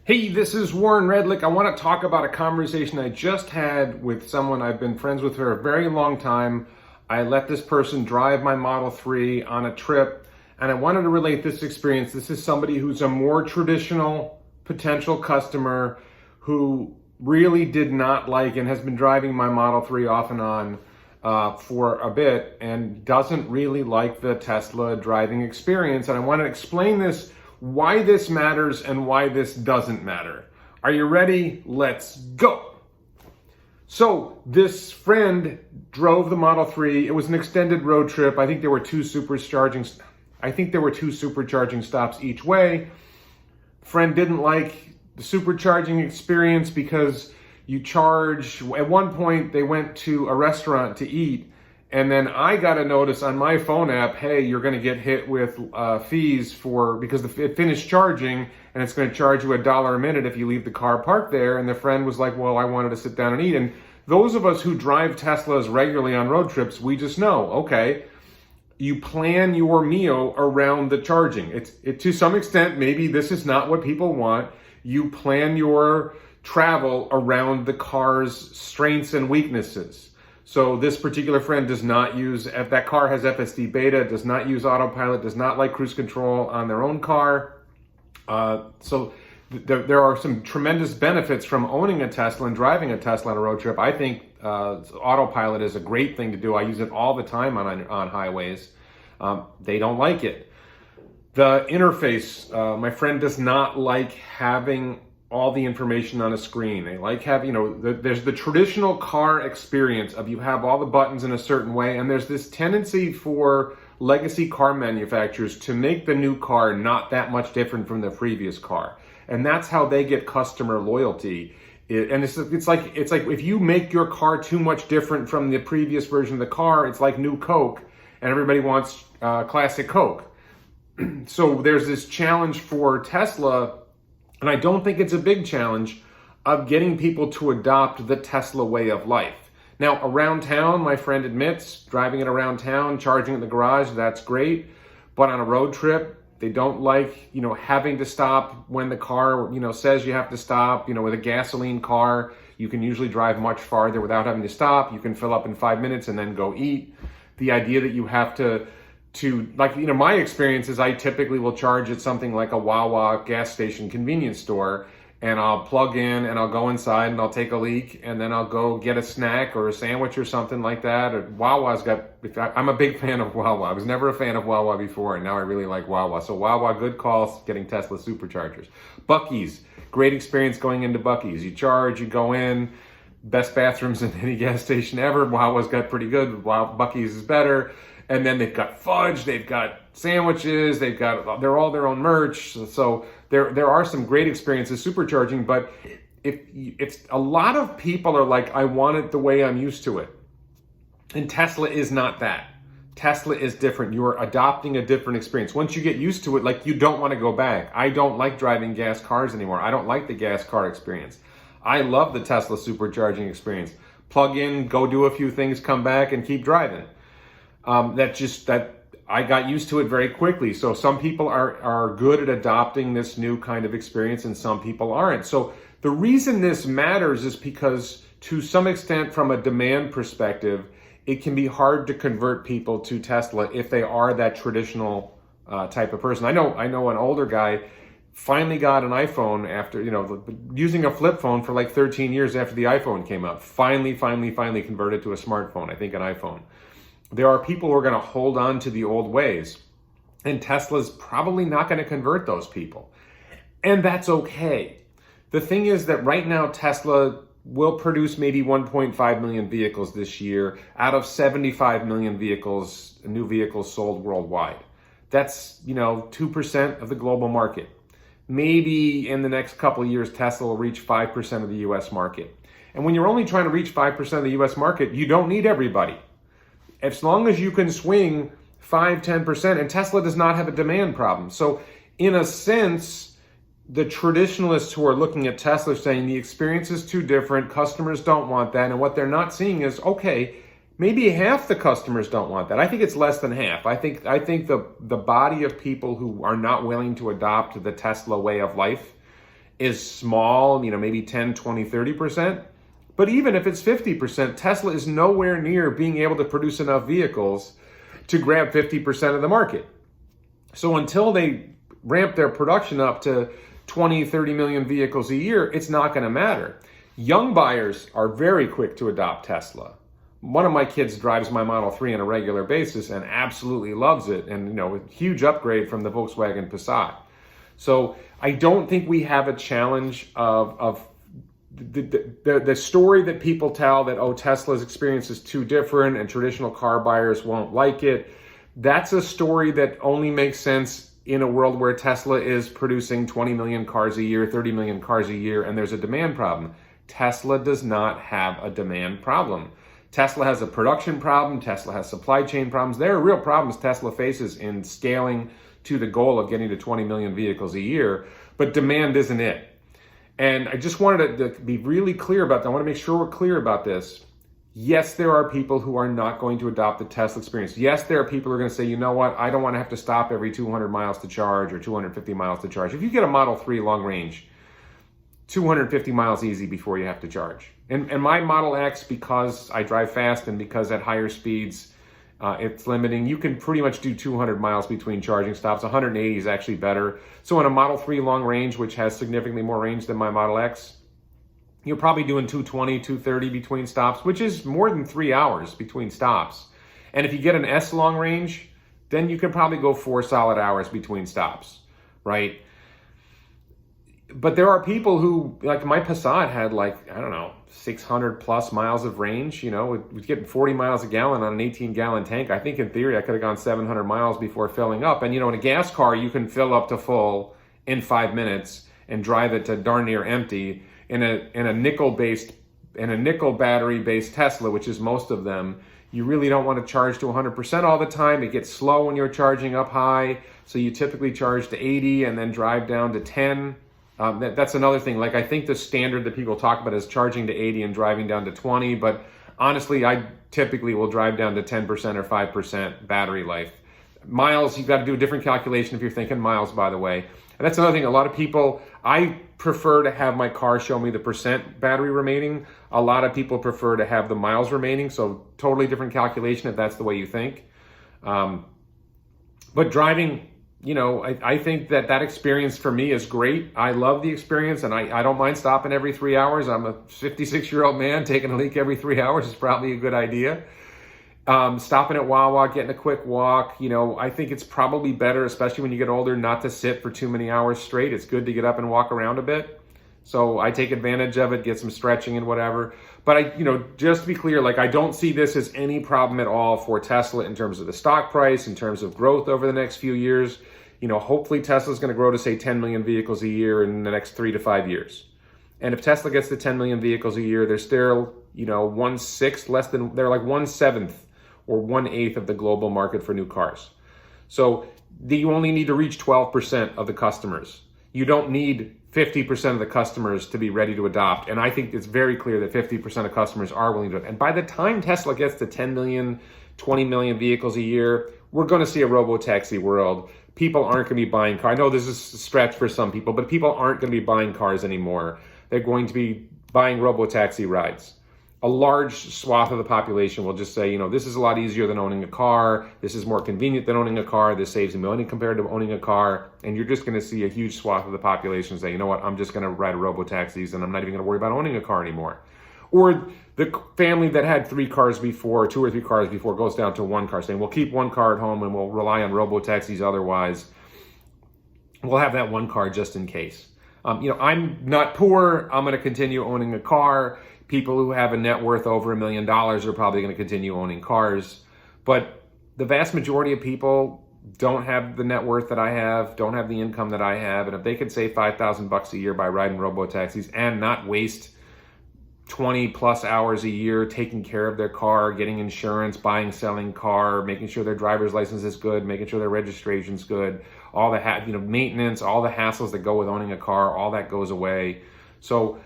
Hey, this is Warren Redlick. I want to talk about a conversation I just had with someone. I've been friends with for a very long time. I let this person drive my Model 3 on a trip, and I wanted to relate this experience. This is somebody who's a more traditional potential customer who really did not like and has been driving my Model 3 off and on for a bit and doesn't really like the Tesla driving experience. And I want to explain why this matters and why this doesn't matter. Are you ready? Let's go. So this friend drove the Model 3. It was an extended road trip. I think there were two supercharging stops each way. Friend didn't like the supercharging experience because you charge. At one point, they went to a restaurant to eat, and then I got a notice on my phone app, hey, you're going to get hit with fees because it finished charging, and it's going to charge you $1 a minute if you leave the car parked there. And the friend was like, well, I wanted to sit down and eat. And those of us who drive Teslas regularly on road trips, we just know, okay, you plan your meal around the charging. It to some extent, maybe this is not what people want. You plan your travel around the car's strengths and weaknesses. So this particular friend does not use, if that car has FSD beta, does not use autopilot, does not like cruise control on their own car. There are some tremendous benefits from owning a Tesla and driving a Tesla on a road trip. I think autopilot is a great thing to do. I use it all the time on highways. They don't like it. The interface, my friend does not like having all the information on a screen. They like having, there's the traditional car experience of you have all the buttons in a certain way, and there's this tendency for legacy car manufacturers to make the new car not that much different from the previous car. And that's how they get customer loyalty. It's like if you make your car too much different from the previous version of the car, it's like new Coke, and everybody wants classic Coke. So there's this challenge for Tesla, and I don't think it's a big challenge, of getting people to adopt the Tesla way of life. Now, around town, my friend admits, driving it around town, charging in the garage, that's great. But on a road trip, they don't like, having to stop when the car, says you have to stop. With a gasoline car, you can usually drive much farther without having to stop. You can fill up in 5 minutes and then go eat. The idea that you have to my experience is I typically will charge at something like a Wawa gas station convenience store, and I'll plug in and I'll go inside and I'll take a leak, and then I'll go get a snack or a sandwich or something like that. I'm a big fan of Wawa. I was never a fan of Wawa before, and now I really like Wawa. So Wawa, good calls getting Tesla superchargers. Buc-ee's, great experience going into Buc-ee's. You charge, you go in, best bathrooms in any gas station ever. Wawa's got pretty good. Buc-ee's is better. And then they've got fudge, they've got sandwiches, they're all their own merch. So there are some great experiences supercharging, but if a lot of people are like, I want it the way I'm used to it. And Tesla is not that. Tesla is different. You are adopting a different experience. Once you get used to it, you don't want to go back. I don't like driving gas cars anymore. I don't like the gas car experience. I love the Tesla supercharging experience. Plug in, go do a few things, come back and keep driving. That I got used to it very quickly. So some people are good at adopting this new kind of experience and some people aren't. So the reason this matters is because to some extent from a demand perspective, it can be hard to convert people to Tesla if they are that traditional type of person. I know an older guy finally got an iPhone after, using a flip phone for like 13 years after the iPhone came out. Finally converted to a smartphone, I think an iPhone. There are people who are going to hold on to the old ways, and Tesla's probably not going to convert those people. And that's okay. The thing is that right now Tesla will produce maybe 1.5 million vehicles this year out of 75 million new vehicles sold worldwide. That's, 2% of the global market. Maybe in the next couple of years, Tesla will reach 5% of the US market. And when you're only trying to reach 5% of the US market, you don't need everybody. As long as you can swing 5-10%, and Tesla does not have a demand problem. So in a sense, the traditionalists who are looking at Tesla are saying the experience is too different, customers don't want that, and what they're not seeing is, okay, maybe half the customers don't want that. I think it's less than half. I think the body of people who are not willing to adopt the Tesla way of life is small, maybe 10, 20, 30%. But even if it's 50%, Tesla is nowhere near being able to produce enough vehicles to grab 50% of the market. So until they ramp their production up to 20, 30 million vehicles a year, it's not going to matter. Young buyers are very quick to adopt Tesla. One of my kids drives my Model 3 on a regular basis and absolutely loves it, and a huge upgrade from the Volkswagen Passat. So I don't think we have a challenge of the story that people tell that, Tesla's experience is too different and traditional car buyers won't like it. That's a story that only makes sense in a world where Tesla is producing 20 million cars a year, 30 million cars a year, and there's a demand problem. Tesla does not have a demand problem. Tesla has a production problem. Tesla has supply chain problems. There are real problems Tesla faces in scaling to the goal of getting to 20 million vehicles a year, but demand isn't it. And I just wanted to be really clear about that. I want to make sure we're clear about this. Yes, there are people who are not going to adopt the Tesla experience. Yes, there are people who are going to say, you know what, I don't want to have to stop every 200 miles to charge or 250 miles to charge. If you get a Model 3 long range, 250 miles easy before you have to charge. And my Model X, because I drive fast and because at higher speeds, it's limiting, you can pretty much do 200 miles between charging stops. 180 is actually better. So in a Model 3 long range, which has significantly more range than my Model X, you're probably doing 220, 230 between stops, which is more than 3 hours between stops. And if you get an S long range, then you can probably go 4 solid hours between stops, right? But there are people who, like my Passat had 600 plus miles of range, it was getting 40 miles a gallon on an 18-gallon tank. I think in theory I could have gone 700 miles before filling up. And in a gas car, you can fill up to full in 5 minutes and drive it to darn near empty. In a nickel battery based Tesla, which is most of them, you really don't want to charge to 100% all the time. It gets slow when you're charging up high. So you typically charge to 80 and then drive down to 10. That's another thing. I think the standard that people talk about is charging to 80 and driving down to 20. But honestly, I typically will drive down to 10% or 5% battery life. Miles, you've got to do a different calculation if you're thinking miles, by the way. And that's another thing. A lot of people, I prefer to have my car show me the percent battery remaining. A lot of people prefer to have the miles remaining. So totally different calculation if that's the way you think. But driving, I think that experience for me is great. I love the experience, and I don't mind stopping every 3 hours. I'm a 56-year-old man. Taking a leak every 3 hours is probably a good idea. Stopping at Wawa, getting a quick walk. I think it's probably better, especially when you get older, not to sit for too many hours straight. It's good to get up and walk around a bit. So I take advantage of it, get some stretching and whatever. But just to be clear, I don't see this as any problem at all for Tesla in terms of the stock price, in terms of growth over the next few years. Hopefully Tesla's going to grow to say 10 million vehicles a year in the next 3 to 5 years. And if Tesla gets to 10 million vehicles a year, they're still, 1/6 less than, they're like 1/7 or 1/8 of the global market for new cars. So you only need to reach 12% of the customers. You don't need 50% of the customers to be ready to adopt. And I think it's very clear that 50% of customers are willing to. And by the time Tesla gets to 10 million, 20 million vehicles a year, we're going to see a robo-taxi world. People aren't going to be buying cars. I know this is a stretch for some people, but people aren't going to be buying cars anymore. They're going to be buying robo-taxi rides. A large swath of the population will just say, this is a lot easier than owning a car. This is more convenient than owning a car. This saves me money compared to owning a car. And you're just going to see a huge swath of the population say, you know what, I'm just going to ride robo-taxis and I'm not even going to worry about owning a car anymore. Or the family that had 3 cars before, 2 or 3 cars before, goes down to 1 car, saying, we'll keep 1 car at home and we'll rely on robo-taxis otherwise. We'll have that 1 car just in case. I'm not poor. I'm going to continue owning a car. People who have a net worth over $1 million are probably going to continue owning cars. But the vast majority of people don't have the net worth that I have, don't have the income that I have. And if they could save $5,000 a year by riding robo-taxis and not waste 20 plus hours a year taking care of their car, getting insurance, buying, selling car, making sure their driver's license is good, making sure their registration's good, all the maintenance, all the hassles that go with owning a car, all that goes away. So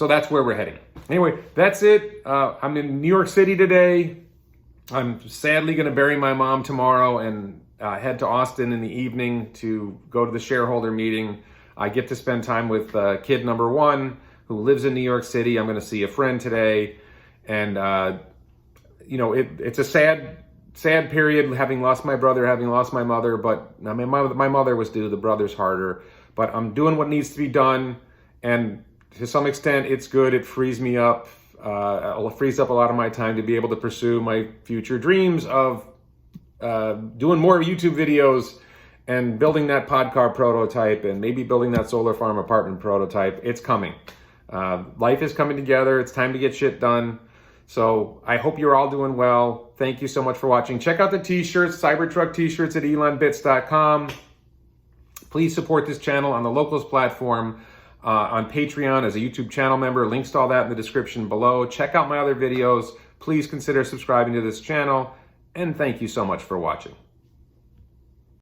that's where we're heading. Anyway, that's it. I'm in New York City today. I'm sadly going to bury my mom tomorrow and head to Austin in the evening to go to the shareholder meeting. I get to spend time with kid number 1 who lives in New York City. I'm going to see a friend today. And, it's a sad period, having lost my brother, having lost my mother. But I mean, my mother was due, the brother's harder. But I'm doing what needs to be done. And to some extent, it's good. It frees me up. It frees up a lot of my time to be able to pursue my future dreams of doing more YouTube videos and building that pod car prototype and maybe building that solar farm apartment prototype. It's coming. Life is coming together. It's time to get shit done. So I hope you're all doing well. Thank you so much for watching. Check out the t-shirts, Cybertruck t-shirts at elonbits.com. Please support this channel on the Locals platform, on Patreon as a YouTube channel member. Links to all that in the description below. Check out my other videos. Please consider subscribing to this channel. And thank you so much for watching.